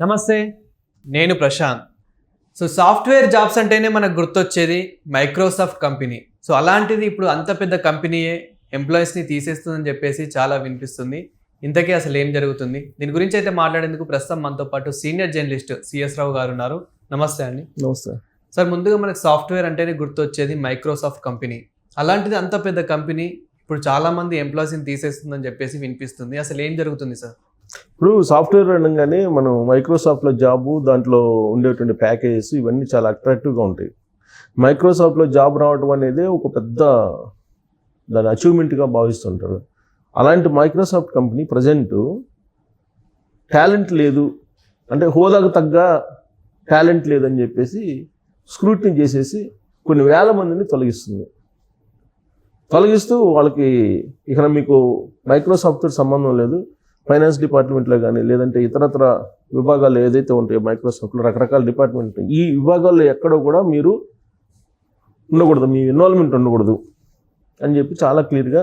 నమస్తే, నేను Prashanth. Software jobs అంటేనే మనకు గుర్తొచ్చేది మైక్రోసాఫ్ట్ కంపెనీ. అలాంటిది ఇప్పుడు అంత పెద్ద కంపెనీయే ఎంప్లాయీస్ని తీసేస్తుందని చెప్పేసి చాలా వినిపిస్తుంది. ఇంతకీ అసలు ఏం జరుగుతుంది? దీని గురించి అయితే మాట్లాడేందుకు ప్రస్తుతం మనతో పాటు సీనియర్ జర్నలిస్ట్ సిఎస్ రావు గారు ఉన్నారు. నమస్తే అండి. నమస్తే సార్, ముందుగా మనకు సాఫ్ట్వేర్ అంటేనే గుర్తొచ్చేది మైక్రోసాఫ్ట్ కంపెనీ. అలాంటిది అంత పెద్ద కంపెనీ ఇప్పుడు చాలామంది ఎంప్లాయీస్ని తీసేస్తుందని చెప్పేసి వినిపిస్తుంది. అసలు ఏం జరుగుతుంది సార్? ఇప్పుడు సాఫ్ట్వేర్ అనగానే మనం మైక్రోసాఫ్ట్లో జాబు, దాంట్లో ఉండేటువంటి ప్యాకేజెస్ ఇవన్నీ చాలా అట్రాక్టివ్గా ఉంటాయి. మైక్రోసాఫ్ట్లో జాబ్ రావడం అనేది ఒక పెద్ద దాని అచీవ్మెంట్గా భావిస్తుంటారు. అలాంటి మైక్రోసాఫ్ట్ కంపెనీ ప్రజెంట్ టాలెంట్ లేదు అంటే హోదాకు తగ్గ టాలెంట్ లేదని చెప్పేసి స్క్రూటినీ చేసేసి కొన్ని వేల మందిని తొలగిస్తూ వాళ్ళకి ఇక మీకు మైక్రోసాఫ్ట్తో సంబంధం లేదు, ఫైనాన్స్ డిపార్ట్మెంట్లో కానీ లేదంటే ఇతరత్ర విభాగాలు ఏదైతే ఉంటాయో మైక్రోసాఫ్ట్లో రకరకాల డిపార్ట్మెంట్ ఉంటాయి, ఈ విభాగాల్లో ఎక్కడో కూడా మీరు ఉండకూడదు, మీ ఇన్వాల్వ్మెంట్ ఉండకూడదు అని చెప్పి చాలా క్లియర్గా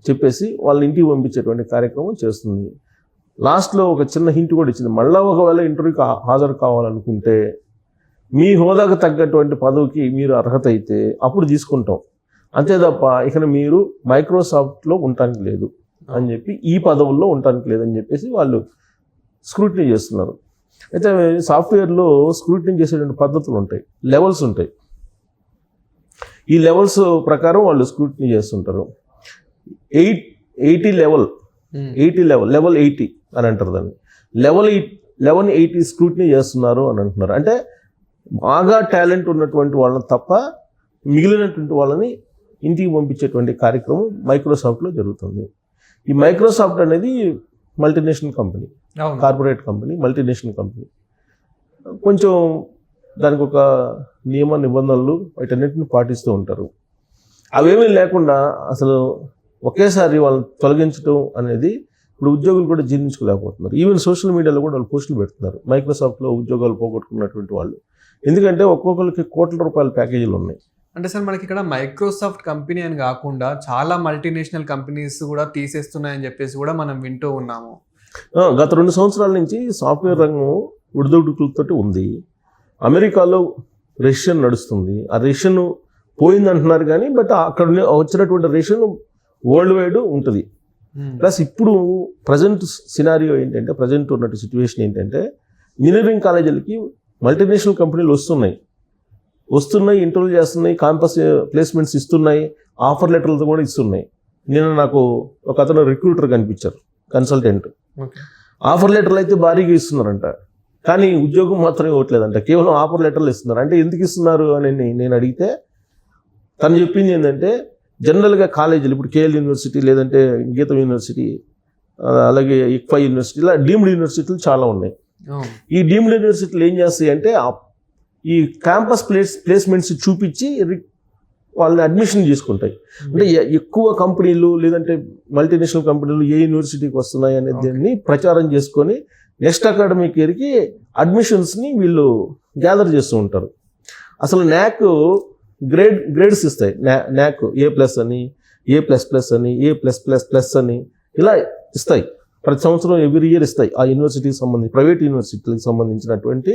చెప్పేసి వాళ్ళని ఇంటికి పంపించేటువంటి కార్యక్రమం చేస్తుంది. లాస్ట్లో ఒక చిన్న హింట్ కూడా ఇచ్చింది, మళ్ళీ ఒకవేళ ఇంటర్వ్యూకి హాజరు కావాలనుకుంటే మీ హోదాకు తగ్గటువంటి పదవికి మీరు అర్హత అయితే అప్పుడు తీసుకుంటాం, అంతే తప్ప ఇక మీరు మైక్రోసాఫ్ట్లో ఉండటానికి లేదు అని చెప్పి, ఈ పదవుల్లో ఉండటానికి లేదని చెప్పేసి వాళ్ళు స్క్రూటినీ చేస్తున్నారు. అయితే సాఫ్ట్వేర్లో స్క్రూటినీ చేసేటువంటి పద్ధతులు ఉంటాయి, లెవెల్స్ ఉంటాయి. ఈ లెవెల్స్ ప్రకారం వాళ్ళు స్క్రూటినీ చేస్తుంటారు. 80 లెవెల్ 80 అని అంటారు దాన్ని. లెవెల్ 80 స్క్రూటినీ చేస్తున్నారు అని అంటున్నారు. అంటే బాగా టాలెంట్ ఉన్నటువంటి వాళ్ళని తప్ప మిగిలినటువంటి వాళ్ళని ఇంటికి పంపించేటువంటి కార్యక్రమం మైక్రోసాఫ్ట్లో జరుగుతుంది. ఈ మైక్రోసాఫ్ట్ అనేది multinational company, corporate company, multinational company. కొంచెం దానికి ఒక నియమ నిబంధనలు వీటన్నిటిని పాటిస్తూ ఉంటారు. అవేమీ లేకుండా అసలు ఒకేసారి వాళ్ళని తొలగించడం అనేది ఇప్పుడు ఉద్యోగులు కూడా జీర్ణించుకోలేకపోతున్నారు. ఈవెన్ సోషల్ మీడియాలో కూడా వాళ్ళు పోస్టులు పెడుతున్నారు, మైక్రోసాఫ్ట్లో ఉద్యోగాలు పోగొట్టుకున్నటువంటి వాళ్ళు. ఎందుకంటే ఒక్కొక్కరికి కోట్ల రూపాయల ప్యాకేజీలు ఉన్నాయి. అంటే సార్, మనకి ఇక్కడ మైక్రోసాఫ్ట్ కంపెనీ అని కాకుండా చాలా మల్టీనేషనల్ కంపెనీస్ కూడా తీసేస్తున్నాయని చెప్పేసి కూడా మనం వింటూ ఉన్నాము. గత 2 సంవత్సరాల నుంచి సాఫ్ట్వేర్ రంగం ఉడిదొడుకులతో ఉంది. అమెరికాలో రెసిషన్ నడుస్తుంది, ఆ రెసిషన్ పోయింది అంటున్నారు కానీ బట్ అక్కడ వచ్చినటువంటి రెసిషన్ వరల్డ్ వైడ్ ఉంటుంది. ప్లస్ ఇప్పుడు ప్రజెంట్ సినారియో ఏంటంటే, ప్రజెంట్ ఉన్నట్టు సిచ్యువేషన్ ఏంటంటే, ఇంజనీరింగ్ కాలేజీలకి మల్టీనేషనల్ కంపెనీలు వస్తున్నాయి, ఇంటర్వ్యూ చేస్తున్నాయి, క్యాంపస్ ప్లేస్మెంట్స్ ఇస్తున్నాయి, ఆఫర్ లెటర్లతో కూడా ఇస్తున్నాయి. నేను నాకు ఒక అతను రిక్రూటర్ కనిపించారు, కన్సల్టెంట్. ఆఫర్ లెటర్లు అయితే భారీగా ఇస్తున్నారంట, కానీ ఉద్యోగం మాత్రం ఇవ్వట్లేదంట, కేవలం ఆఫర్ లెటర్లు ఇస్తున్నారు. అంటే ఎందుకు ఇస్తున్నారు అని నేను అడిగితే తను చెప్పింది ఏంటంటే, జనరల్గా కాలేజీలు ఇప్పుడు కేఎల్ యూనివర్సిటీ లేదంటే గీతం యూనివర్సిటీ అలాగే ఇక్ఫా యూనివర్సిటీ ఇలా డీమ్డ్ యూనివర్సిటీలు చాలా ఉన్నాయి. ఈ డీమ్డ్ యూనివర్సిటీలు ఏం చేస్తాయి అంటే ఈ క్యాంపస్ ప్లేస్మెంట్స్ చూపించి వాళ్ళని అడ్మిషన్ చేసుకుంటాయి. అంటే ఎక్కువ కంపెనీలు లేదంటే మల్టీనేషనల్ కంపెనీలు ఏ యూనివర్సిటీకి వస్తున్నాయి అనే దాన్ని ప్రచారం చేసుకొని నెక్స్ట్ అకాడమిక్ ఇయర్కి అడ్మిషన్స్ని వీళ్ళు గ్యాదర్ చేస్తూ ఉంటారు. అసలు న్యాక్ గ్రేడ్స్ ఇస్తాయి, న్యాక్ A+ అని, A++ అని, A+++ అని ఇలా ఇస్తాయి. ప్రతి సంవత్సరం ఎవ్రీ ఇయర్ ఇస్తాయి. ఆ యూనివర్సిటీకి సంబంధించి ప్రైవేట్ యూనివర్సిటీలకు సంబంధించినటువంటి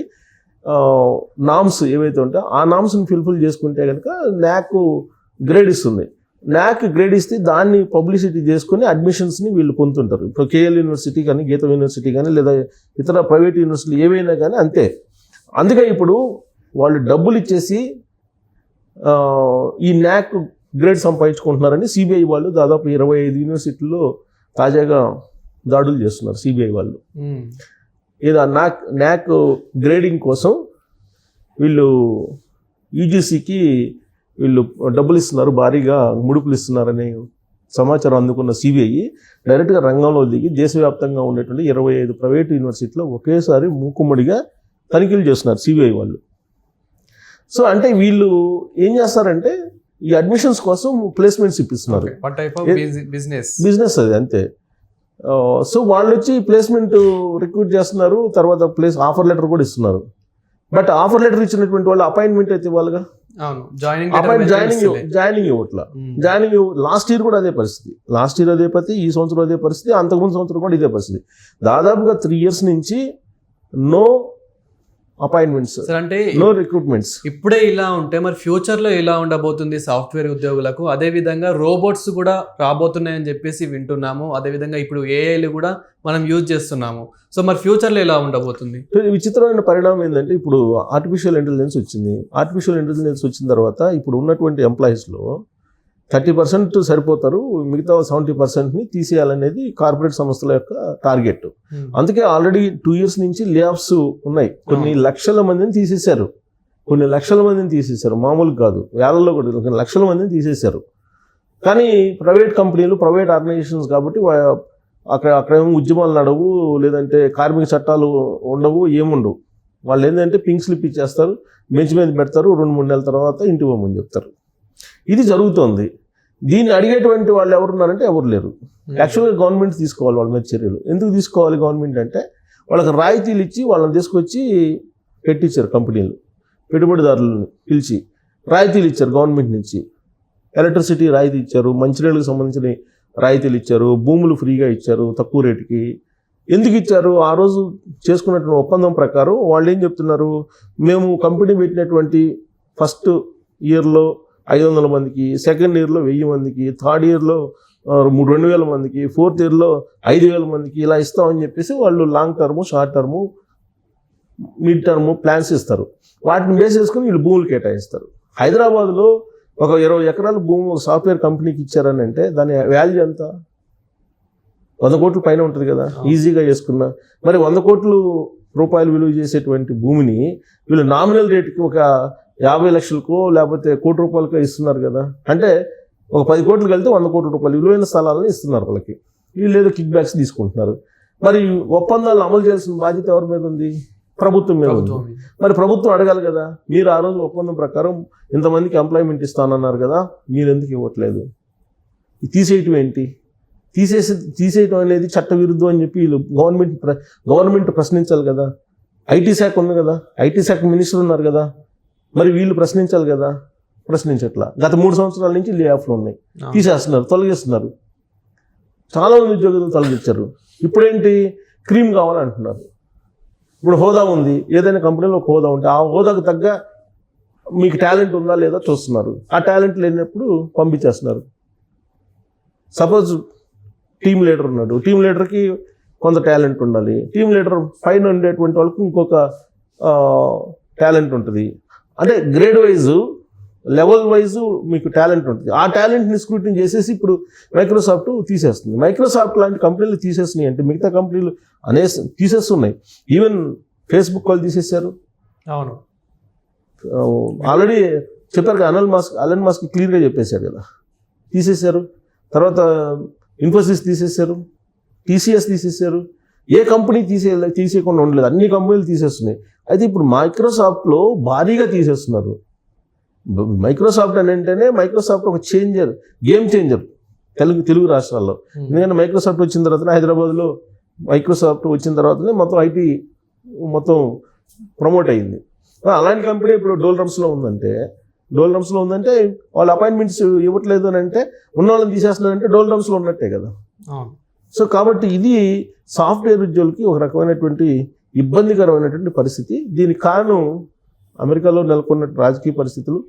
నామ్స్ ఏవైతే ఉంటాయో ఆ నామ్స్ని ఫుల్ఫిల్ చేసుకుంటే కనుక న్యాక్ గ్రేడ్ ఇస్తుంది. న్యాక్ గ్రేడ్ ఇస్తే దాన్ని పబ్లిసిటీ చేసుకుని అడ్మిషన్స్ని వీళ్ళు పొందుతుంటారు. ఇప్పుడు కేఎల్ యూనివర్సిటీ కానీ, గీతం యూనివర్సిటీ కానీ లేదా ఇతర ప్రైవేట్ యూనివర్సిటీలు ఏవైనా కానీ అంతే. అందుకే ఇప్పుడు వాళ్ళు డబ్బులు ఇచ్చేసి ఈ న్యాక్ గ్రేడ్ సంపాదించుకుంటున్నారని సిబిఐ వాళ్ళు దాదాపు 25 యూనివర్సిటీల్లో తాజాగా దాడులు చేస్తున్నారు. సిబిఐ వాళ్ళు ఏదో న్యాక్ గ్రేడింగ్ కోసం వీళ్ళు యూజీసీకి వీళ్ళు డబ్బులు ఇస్తున్నారు, భారీగా ముడుపులు ఇస్తున్నారనే సమాచారం అందుకున్న సిబిఐ డైరెక్ట్గా రంగంలో దిగి దేశవ్యాప్తంగా ఉండేటువంటి 25 ప్రైవేట్ యూనివర్సిటీలో ఒకేసారి మూకుమ్మడిగా తనిఖీలు చేస్తున్నారు సిబిఐ వాళ్ళు. సో అంటే వీళ్ళు ఏం చేస్తారంటే ఈ అడ్మిషన్స్ కోసం ప్లేస్మెంట్స్ ఇప్పిస్తున్నారు. బిజినెస్ అది అంతే. సో వాళ్ళు వచ్చి ప్లేస్మెంట్ రిక్రూట్ చేస్తున్నారు, తర్వాత ఆఫర్ లెటర్ కూడా ఇస్తున్నారు. బట్ ఆఫర్ లెటర్ ఇచ్చినటువంటి వాళ్ళు అపాయింట్మెంట్ అయితే ఇవ్వాలిగా, జాయినింగ్ ఇవ్వట్లా. జాయినింగ్ లాస్ట్ ఇయర్ కూడా అదే పరిస్థితి, ఈ సంవత్సరం అదే పరిస్థితి, అంతకుముందు సంవత్సరం కూడా ఇదే పరిస్థితి. దాదాపుగా 3 years నుంచి నో అపాయింట్మెంట్స్, సార్ అంటే నో రిక్రూట్మెంట్స్. ఇప్పుడే ఇలా ఉంటే మరి ఫ్యూచర్లో ఎలా ఉండబోతుంది సాఫ్ట్వేర్ ఉద్యోగులకు? అదేవిధంగా రోబోట్స్ కూడా రాబోతున్నాయని చెప్పేసి వింటున్నాము. అదేవిధంగా ఇప్పుడు ఏఐలు కూడా మనం యూజ్ చేస్తున్నాము. సో మరి ఫ్యూచర్లో ఎలా ఉండబోతుంది? విచిత్రమైన పరిణామం ఏంటంటే ఇప్పుడు ఆర్టిఫిషియల్ ఇంటెలిజెన్స్ వచ్చింది. ఆర్టిఫిషియల్ ఇంటెలిజెన్స్ వచ్చిన తర్వాత ఇప్పుడు ఉన్నటువంటి ఎంప్లాయీస్లో 30% సరిపోతారు, మిగతా 70%ని తీసేయాలనేది కార్పొరేట్ సంస్థల యొక్క టార్గెట్. అందుకే ఆల్రెడీ 2 years నుంచి లే ఆఫ్స్ ఉన్నాయి. కొన్ని లక్షల మందిని తీసేశారు, మామూలు కాదు, వేలల్లో కూడా కొన్ని లక్షల మందిని తీసేశారు. కానీ ప్రైవేట్ కంపెనీలు, ప్రైవేట్ ఆర్గనైజేషన్స్ కాబట్టి అక్కడ ఏమో ఉద్యమాలు నడవు, లేదంటే కార్మిక చట్టాలు ఉండవు, ఏముండవు. వాళ్ళు ఏంటంటే పింక్ స్లిప్ ఇచ్చేస్తారు, బెంచ్ మీద పెడతారు, 2-3 నెలల తర్వాత ఇంటికి పోమని చెప్తారు. ఇది జరుగుతోంది. దీన్ని అడిగేటువంటి వాళ్ళు ఎవరున్నారంటే ఎవరు లేరు. యాక్చువల్గా గవర్నమెంట్ తీసుకోవాలి వాళ్ళ మీద చర్యలు. ఎందుకు తీసుకోవాలి గవర్నమెంట్ అంటే, వాళ్ళకి రాయితీలు ఇచ్చి వాళ్ళని తీసుకొచ్చి పెట్టించారు కంపెనీలు, పెట్టుబడిదారులను పిలిచి రాయితీలు ఇచ్చారు గవర్నమెంట్ నుంచి. ఎలక్ట్రిసిటీ రాయితీ ఇచ్చారు, మంచినీళ్ళకి సంబంధించిన రాయితీలు ఇచ్చారు, భూములు ఫ్రీగా ఇచ్చారు తక్కువ రేటుకి. ఎందుకు ఇచ్చారు? ఆ రోజు చేసుకున్నటువంటి ఒప్పందం ప్రకారం వాళ్ళు ఏం చెప్తున్నారు, మేము కంపెనీ పెట్టినటువంటి ఫస్ట్ ఇయర్లో 500 మందికి, సెకండ్ ఇయర్లో 1000 మందికి, థర్డ్ ఇయర్లో 2000 మందికి, ఫోర్త్ ఇయర్లో 5000 మందికి ఇలా ఇస్తామని చెప్పేసి వాళ్ళు long term, short term, mid term plans ఇస్తారు. వాటిని బేస్ చేసుకుని వీళ్ళు భూములు కేటాయిస్తారు. హైదరాబాద్లో ఒక 20 ఎకరాల భూమి ఒక సాఫ్ట్వేర్ కంపెనీకి ఇచ్చారని అంటే దాని వాల్యూ ఎంత? 100 కోట్ల పైన ఉంటుంది కదా ఈజీగా చేసుకున్నా. మరి 100 కోట్ల రూపాయలు విలువ చేసేటువంటి భూమిని వీళ్ళు నామినల్ రేటుకి ఒక 50 లక్షలకో లేకపోతే 1 కోటి రూపాయలకో ఇస్తున్నారు కదా. అంటే ఒక 10 కోట్లు కలితే 100 కోట్ల రూపాయలు విలువైన స్థలాలను ఇస్తున్నారు వాళ్ళకి. వీళ్ళు ఏదో కిక్ బ్యాక్స్ తీసుకుంటున్నారు. మరి ఒప్పందాలను అమలు చేయాల్సిన బాధ్యత ఎవరి మీద ఉంది? ప్రభుత్వం మీద ఉంది. మరి ప్రభుత్వం అడగాలి కదా, మీరు ఆ రోజు ఒప్పందం ప్రకారం ఇంతమందికి ఎంప్లాయ్మెంట్ ఇస్తానన్నారు కదా, మీరు ఎందుకు ఇవ్వట్లేదు? తీసేయటం ఏంటి? తీసేయటం అనేది చట్ట విరుద్ధం అని చెప్పి వీళ్ళు గవర్నమెంట్ ప్రశ్నించాలి కదా. ఐటీ శాఖ ఉంది కదా, ఐటీ శాఖ మినిస్టర్ ఉన్నారు కదా, మరి వీళ్ళు ప్రశ్నించాలి కదా. ప్రశ్నించట్లా. గత 3 సంవత్సరాల నుంచి లే ఆఫ్లు ఉన్నాయి, తీసేస్తున్నారు, తొలగిస్తున్నారు. చాలా మంది ఉద్యోగులు తొలగించారు. ఇప్పుడేంటి, క్రీమ్ కావాలంటున్నారు. ఇప్పుడు హోదా ఉంది, ఏదైనా కంపెనీలో ఒక హోదా ఉంటే ఆ హోదాకు తగ్గ మీకు టాలెంట్ ఉందా లేదా చూస్తున్నారు. ఆ టాలెంట్ లేనప్పుడు పంపించేస్తున్నారు. సపోజ్ టీమ్ లీడర్ ఉన్నాడు, టీమ్ లీడర్కి కొంత టాలెంట్ ఉండాలి, టీమ్ లీడర్ పైన ఉండేటువంటి వాళ్ళకి ఇంకొక టాలెంట్ ఉంటుంది. అంటే గ్రేడ్ వైజ్, లెవెల్ వైజ్ మీకు టాలెంట్ ఉంటుంది. ఆ టాలెంట్ని స్క్రూటినీ చేసేసి ఇప్పుడు మైక్రోసాఫ్ట్ తీసేస్తుంది. మైక్రోసాఫ్ట్ లాంటి కంపెనీలు తీసేస్తున్నాయి అంటే మిగతా కంపెనీలు తీసేస్తున్నాయి. ఈవెన్ ఫేస్బుక్ వాళ్ళు తీసేశారు. అవును, ఆల్రెడీ చెప్పారు కదా, అలన్ మాస్క్ క్లియర్గా చెప్పేశారు కదా, తీసేశారు. తర్వాత ఇన్ఫోసిస్ తీసేశారు, టీసీఎస్ తీసేశారు. ఏ కంపెనీ తీసేయకుండా ఉండలేదు, అన్ని కంపెనీలు తీసేస్తున్నాయి. అయితే ఇప్పుడు మైక్రోసాఫ్ట్లో భారీగా తీసేస్తున్నారు. మైక్రోసాఫ్ట్ అని అంటేనే మైక్రోసాఫ్ట్ ఒక గేమ్ చేంజర్ తెలుగు రాష్ట్రాల్లో. ఎందుకంటే మైక్రోసాఫ్ట్ వచ్చిన తర్వాత హైదరాబాద్లో మైక్రోసాఫ్ట్ వచ్చిన తర్వాతనే మొత్తం ఐటీ మొత్తం ప్రమోట్ అయ్యింది. అలాంటి కంపెనీ ఇప్పుడు డోల్రమ్స్లో ఉందంటే వాళ్ళు అపాయింట్మెంట్స్ ఇవ్వట్లేదు అని అంటే, ఉన్న వాళ్ళని తీసేస్తున్నారంటే డోల్రమ్స్లో ఉన్నట్టే కదా. సో కాబట్టి ఇది సాఫ్ట్వేర్ ఉద్యోగులకి ఒక రకమైనటువంటి ఇబ్బందికరమైనటువంటి పరిస్థితి. దీనికి కారణం అమెరికాలో నెలకొన్న రాజకీయ పరిస్థితులు,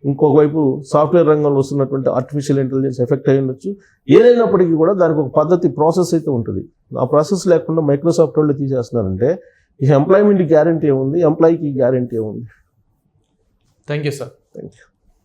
ఇంకొక వైపు సాఫ్ట్వేర్ రంగంలో వస్తున్నటువంటి ఆర్టిఫిషియల్ ఇంటెలిజెన్స్ ఎఫెక్ట్ అయి ఉండొచ్చు. ఏదైనప్పటికీ కూడా దానికి ఒక పద్ధతి, ప్రాసెస్ అయితే ఉంటుంది. ఆ ప్రాసెస్ లేకుండా మైక్రోసాఫ్ట్ వాళ్ళు తీసేస్తున్నారంటే ఈ ఎంప్లాయ్మెంట్ గ్యారంటీ ఏముంది, ఎంప్లాయీకి గ్యారంటీ ఏముంది? Thank you sir. Thank you.